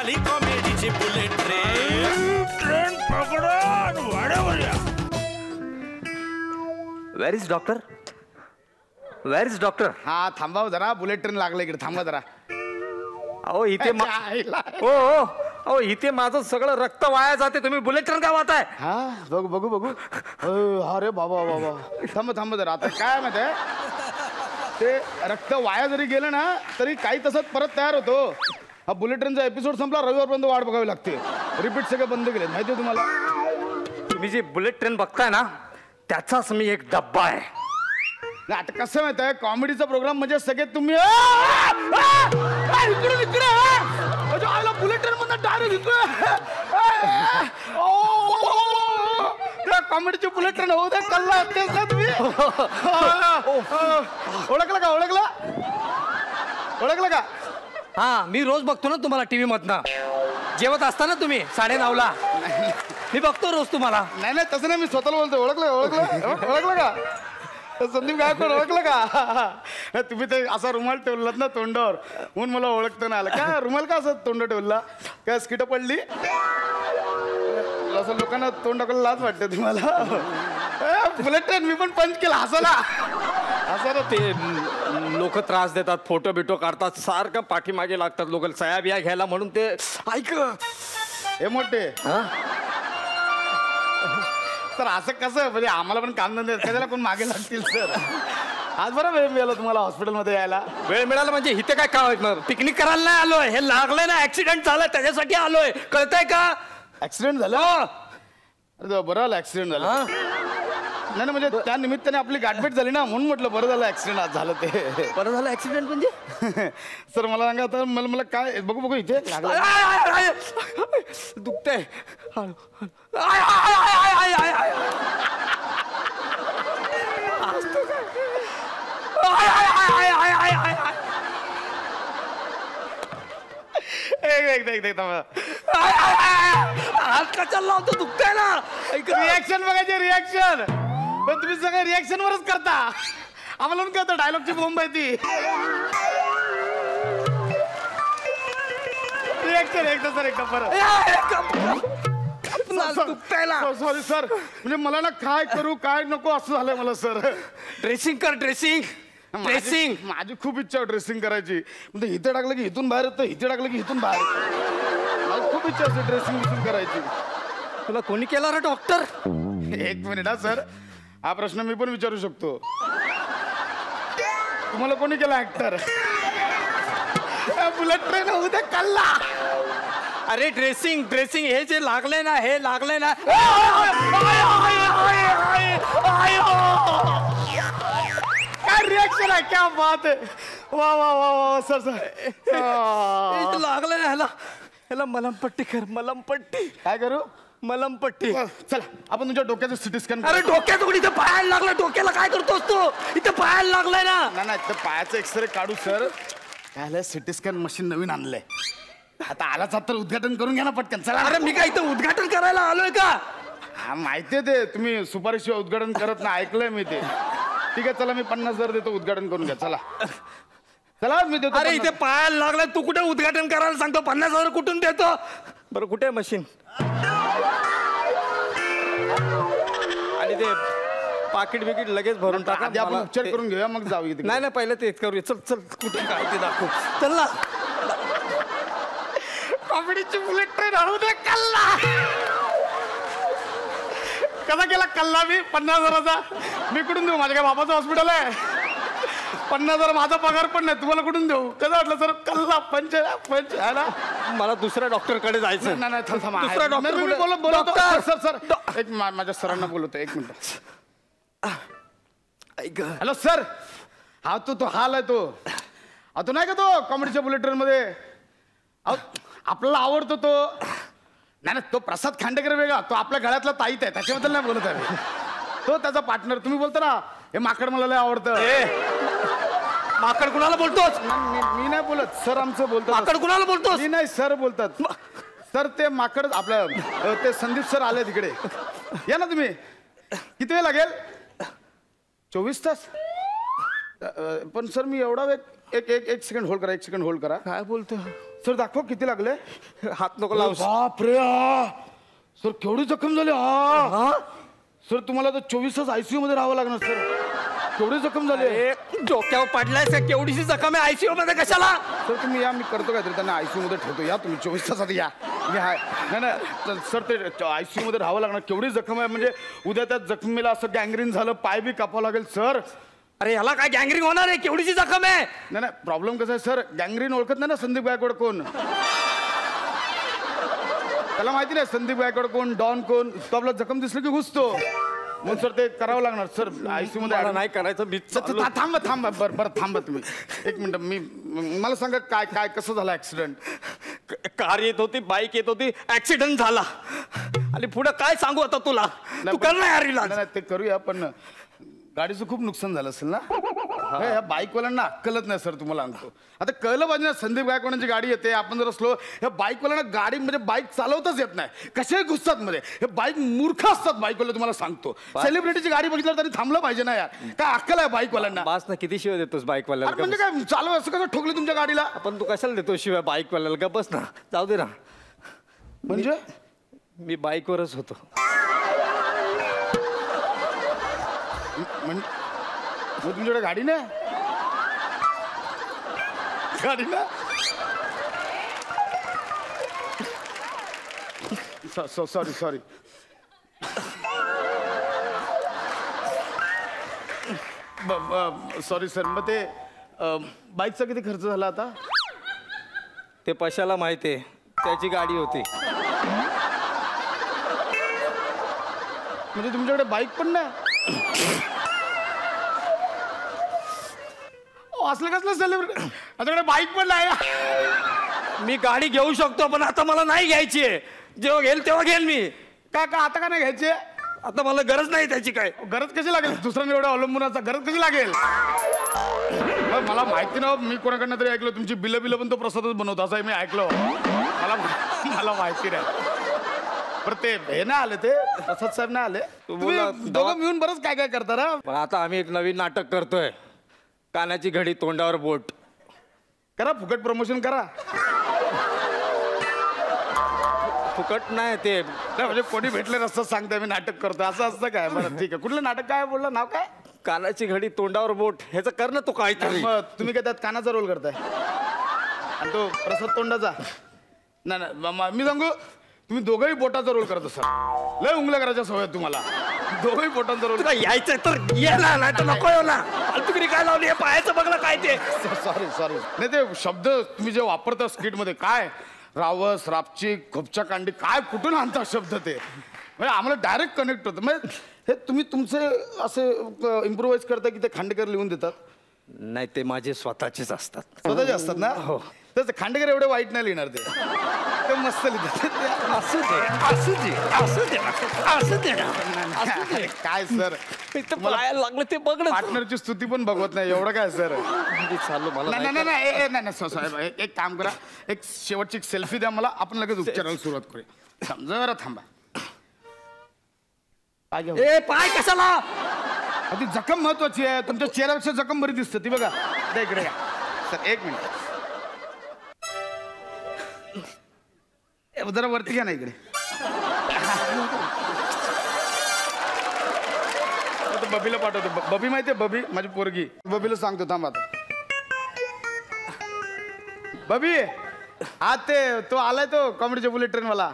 निघाली कॉमेडीची bullet train पकडा वाड्यावर या. Where is doctor? Where is doctor? हा थांबा जरा, बुलेट ट्रेन लागलं इकडे, थांबा जरा. अहो इथे हो हो अहो इथे माझं सगळं रक्त वाया जाते, तुम्ही बुलेट ट्रेन का वाहताय? हा बघू बघू बघू. अरे बाबा बाबा, थांब थांब जरा. आता काय माहिती आहे, ते रक्त वाया जरी गेलं ना तरी काही तसंच परत तयार होतो. हा बुलेट ट्रेनचा एपिसोड संपला, रविवारपर्यंत वाट बघावी लागते. रिपीट सगळे बंद केले माहिती आहे तुम्हाला. तुम्ही जी बुलेट ट्रेन बघताय ना त्याचाच मी एक डब्बा आहे. आता कसं माहित आहे, कॉमेडीचा प्रोग्राम म्हणजे सगळे तुम्ही इकडे इकडे आला बुलेट ट्रेन मधून डायरेक्ट कॉमेडीची बुलेट ट्रेन होऊ दे. कल्ला तेच ना तुम्ही. ओळखलं का? ओळखलं का? हा मी रोज बघतो ना तुम्हाला टीव्ही मधनं, जेवत असताना तुम्ही 9:30ला. मी बघतो रोज तुम्हाला. नाही नाही तसं नाही, मी स्वतःला बोलतो. ओळखलं का? संदीप गायकवाड ओळखलं का? तुम्ही ते असा रुमाल ठेवलात ना तोंडावर, म्हणून मला ओळखतं ना आलं. काय रुमाल का असं तोंड ठेवला? काय स्किट पडली? असं लोकांना तोंड टाकायला लाज वाटते तुम्हाला? बुलेट ट्रेन मी पण पंच केला हसायला. ते लोक त्रास देतात, फोटो बिटो काढतात, सारखं पाठीमागे लागतात लोक सया बिया घ्यायला, म्हणून ते ऐक हे मोठे सर असं कसं, म्हणजे आम्हाला पण काम धंदे त्याला कोण मागे लागतील सर. आज बरं वेळ मिळाला तुम्हाला हॉस्पिटलमध्ये यायला. वेळ मिळाला म्हणजे इथे काय काम, पिकनिक करायला नाही आलोय, हे लागलंय ना, ऍक्सिडेंट झालाय त्याच्यासाठी आलोय, कळतंय का? ऍक्सिडेंट झालं? अरे बरं झालं ऍक्सिडेंट झालं. नाही म्हणजे त्या निमित्ताने आपली गाठभेट झाली ना, म्हणून म्हटलं बरं झालं ऍक्सिडेंट आज झालं. ते बरं झालं ऍक्सिडेंट म्हणजे? सर मला सांगा आता, मला काय बघू इथे दुखतंय. आज का चालला होता, दुखतंय ना. रिॲक्शन बघायचे, रिॲक्शन. पण तुम्ही सगळं रिॲक्शन वरच करता. आम्हाला पण कळतं डायलॉगची बोंब आहे ती. रिॲक्शन एकदा सर, एकदा परत. सॉरी सर, म्हणजे मला ना काय करू काय नको असं झालंय मला सर. ड्रेसिंग कर, ड्रेसिंग. माझी खूप इच्छा आहे ड्रेसिंग करायची. म्हणजे इथे टाकलं की इथून बाहेर येतं, इथे टाकलं की इथून बाहेर येतं. मला खूप इच्छा असते ड्रेसिंग करायची. तुला कोणी केला रे डॉक्टर? एक मिनिट हा सर, हा प्रश्न मी पण विचारू शकतो. तुम्हाला कोणी केला ऍक्टर? बुलेट ट्रेन होऊ दे कल्ला. अरे ड्रेसिंग हे जे लागलंय ना, हे लागलंय ना. काय रिॲक्शन आहे, क्या बात आहे. वा वा वा वा सर सर लागलंय ना ह्याला मलमपट्टी कर, मलमपट्टी. काय करू? मलमपट्टी. चला आपण तुमच्या डोक्याचं सिटी स्कॅन. अरे डोक्यात कोणी इथे पायाला लागलं, डोक्याला काय करतोस तू? इथे पायाला लागलाय ना. नाही तर पायाचं एक्सरे काढू सर. काय सिटी स्कॅन मशीन नवीन आणलंय, आता आलाच तर उद्घाटन करून घ्या ना पटकन. चला. अरे मी काय इथं उद्घाटन करायला आलोय का? हा माहितीये ते, तुम्ही सुपारीशिवाय उद्घाटन करत ना, ऐकलंय मी ते. ठीक आहे चला, मी 50,000 देतो, उद्घाटन करून घ्या. चला चला मी देतो. अरे इथे पायाला लागलाय, तू कुठे उद्घाटन करायला सांगतो? 50,000 कुठून देतो? बरं कुठे आहे मशीन? आणि ते पाकिट बिकिट लगेच भरून टाका. आपण उपचार करून घेऊया मग जाऊ. नाही नाही पहिले तेच करूया. चल चल, कुठे काय ते दाखव. चल ना. कॉमेडीची बुलेट ट्रेन हळू दे कल्ला. कसा केला कल्ला मी? 50,000चा. मी कुठून देऊ? माझ्या काय बाबाचं हॉस्पिटल आहे? 50,000 माझा पगार पण नाही, तुम्हाला कुठून देऊ? कसं वाटलं सर? कल्ला पंच आहे ना. मला दुसऱ्या डॉक्टरकडे जायचं. नाही दुसरा डॉक्टर बोलतो सर. सर एक माझ्या सरांना बोलवतो, एक मिनिट. Hello sir. हा तो हाल आहे तो नाही का तो कॉमेडीच्या बुलेट ट्रेन मध्ये आपल्याला आवडतो तो. नाही तो प्रसाद खांडेकर वेगळा, तो आपल्या गळ्यातला ताईत आहे, त्याच्याबद्दल नाही बोलत आहे. तो त्याचा पार्टनर. तुम्ही बोलता ना हे माकड मला लय आवडतं. माकड कुणाला बोलतोस? मी नाही बोलत सर, आमचं बोलतो. माकड कुणाला बोलतोस? मी नाही सर बोलतात. सर ते माकड आपल्या ते संदीप सर आले तिकडे. या ना तुम्ही. किती वेळ लागेल? 24 तास. पण सर मी एवढा वेळ. एक सेकंड होल्ड करा, एक सेकंड होल्ड करा. काय बोलतो सर दाखवा किती लागले. हात नको लावू. बापरे सर केवढी जखम झाली. हा सर तुम्हाला तर 24 तास ICU मध्ये राहावं लागणार सर. केवढी जखम झाली. डोक्यावर पडलाय केवढीशी जखम आहे ICU मध्ये कशाला. सर तुम्ही या, मी करतो काहीतरी त्यांना ICU मध्ये ठेवतो. या तुम्ही 24 तासात या. मी आहे. नाही सर ते ICU मध्ये राहावं लागणार. केवढी जखम आहे म्हणजे उद्या त्या जखमीला असं गँग्रीन झालं, पाय बी कापावं लागेल सर. अरे याला काय गँग्रीन होणार आहे. केवढीशी जखम आहे. नाही प्रॉब्लेम कसा आहे सर, गँग्रीन ओळखत नाही ना संदीप गायकवाड कोण. त्याला माहिती नाही संदीप गायकवाड कोण, डॉन कोण. तो आपला जखम दिसलं की घुसतो. मग सर ते करावं लागणार सर ICU मध्ये. नाही करायचं. थांबा बरं थांबा तुम्ही एक मिनिट. मला सांगा काय काय कसं झालं ऍक्सिडेंट. कार येत होती, बाईक येत होती, ऍक्सिडेंट झाला. आणि पुढे काय सांगू आता तुला. तू कर ना यार इलाज. नाही ते करूया पण गाडीचं खूप नुकसान झालं असेल ना. ह्या बाईकवाल्यांना अक्कलच नाही सर. तुम्हाला सांगतो आता कळलं पाहिजे ना, संदीप गायकवाडांची गाडी येते, आपण जर असलो ह्या बाईकवाल्यांना गाडी म्हणजे बाईक चालवताच येत नाही. कसे घुसतात मध्ये. हे बाईक मूर्ख असतात बाईकवाले. तुम्हाला सांगतो सेलिब्रिटीची गाडी बघितल्यावर तरी थांबलं पाहिजे ना यार. काय अक्कल आहे बाईकवाल्यांना. बास ना किती शिवाय देतोस बाईकवाल्याला. म्हणजे काय चालव असं कसं ठोकलं तुमच्या गाडीला. आपण तू कशाला देतो शिवाय बाईकवाल्याला. का बस ना, जाऊ दे ना. म्हणजे मी बाईकवरच होतो. मग तुमच्याकडे गाडी नाही. गाडी ना सॉरी सॉरी सर. मग ते बाईकचा किती खर्च झाला आता. ते पशाला माहितीये, त्याची गाडी होती. म्हणजे तुमच्याकडे बाईक पण नाही. असलं कसलं सेलिब्रिटी माझ्याकडे बाईक पण नाही. मी गाडी घेऊ शकतो पण आता मला नाही घ्यायची आहे. जेव्हा घेईल तेव्हा घेईल मी. काय का आता का नाही घ्यायचे. आता मला गरज नाही त्याची. काय गरज कशी लागेल दुसऱ्यांना एवढं अवलंबून गरज कशी लागेल. मला माहिती ना, मी कोणाकडनं तरी ऐकलं तुमची बिलं पण तो प्रसादच बनवतो असं मी ऐकलं. मला माहिती नाही. बरं ते हे नाही आले, ते प्रसाद साहेब नाही आले. तुम्ही दोघं मिळून बरंच काय काय करता ना. पण आता आम्ही एक नवीन नाटक करतोय, कानाची घडी तोंडावर बोट. करा फुकट प्रमोशन करा. फुकट नाही ते म्हणजे कोणी भेटले रस्ता सांगताय मी नाटक करतोय असं असतं काय. बरं ठीक आहे. कुठलं नाटक काय बोललं नाव काय. कानाची घडी तोंडावर बोट. ह्याचं कर ना तू काहीतरी. मग तुम्ही काय त्यात कानाचा रोल करताय आणि तो प्रसाद तोंडाचा. नाही मी सांगू, तुम्ही दोघंही बोटाचा रोल करत असाल. लय उंगल्या करायच्या सवय तुम्हाला. दोघंही बोटांचा रोल. यायचं तर ये ना, नाही तर नको येऊ ना. फालतुगिरी काय लावली. पायाचं बघलं काय ते. सॉरी नाही ते शब्द तुम्ही जे वापरता स्किट मध्ये काय रावस रापची खोपच्या कांडी काय कुठून आणता शब्द ते. म्हणजे आम्हाला डायरेक्ट कनेक्ट होतं. म्हणजे हे तुम्ही तुमचे असे इम्प्रोवाइज करता की ते खांडेकर लिहून देतात. नाही ते माझे स्वतःचेच असतात. स्वतःचे असतात ना. हो तर खांडेकर एवढे वाईट नाही लिहिणार. ते मस्त लिहितात. असू दे असू दे असू दे असू दे ना. काय सर मला लागलं ते बघणं. पार्टनरची स्तुती पण बघवत नाही एवढं काय सर. चालू मला नाही एक काम करा, एक शेवटची सेल्फी द्या मला, आपण लगेच उपचाराला सुरुवात करूया. जरा थांबा. ए पाय कशाला. आधी जखम महत्वाची आहे. तुमच्या चेहऱ्यापेक्षा जखम बरी दिसते ती बघा. द्या इकडे या सर. एक मिनिट जरा वरती घ्या ना इकडे. बबीला पाठवतो. बबी माहितीये बबी माझी पोरगी. बबीला सांगतो थांबा. बबी हा ते तो आलाय तो कॉमेडीच्या बुलेट ट्रेन वाला.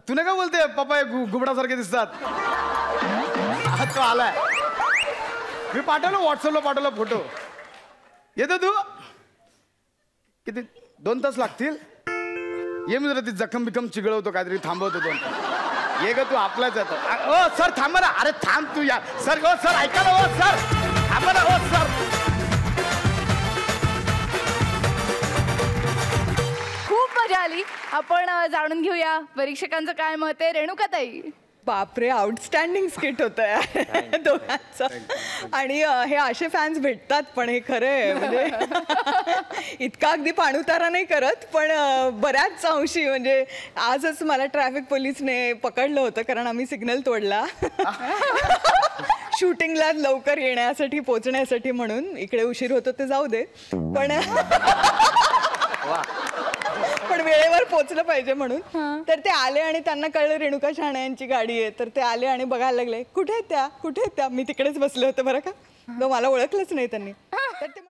तू नाही का बोलते पप्पा घुबडासारखे दिसतात. तो आलाय. मी पाठवलं व्हॉट्सअपला पाठवला फोटो. येतो तू. किती 2 तास लागतील. ये मी जरा ती जखम बिकम चिघळवतो काहीतरी थांबवतो 2 तास. ये ग तू आपलाच येतो. ओ सर थांबा ना. अरे थांब तू या सर. ओ सर ऐका ना. ओ सर थांबा ना. ओ सर खूप मजा आली. आपण जाणून घेऊया परीक्षकांचं काय मत आहे. रेणुकाताई. बापरे आउटस्टँडिंग स्किट होतं दोघांचं. आणि हे असे फॅन्स भेटतात पण हे खरं आहे. म्हणजे इतका अगदी पाणउतारा नाही करत पण बऱ्याच अंशी. म्हणजे आजच मला ट्रॅफिक पोलिसने पकडलं होतं कारण आम्ही सिग्नल तोडला शूटिंगला लवकर येण्यासाठी पोचण्यासाठी. म्हणून इकडे उशीर होतो ते जाऊ दे पण पोचलं पाहिजे म्हणून. तर ते आले आणि त्यांना कळलं रेणुका शहाणे यांची गाडी आहे. तर ते आले आणि बघायला लागले, कुठे आहेत त्या, कुठे आहेत त्या. मी तिकडेच बसले होते बरं का, तो मला ओळखलंच नाही त्यांनी. तर ते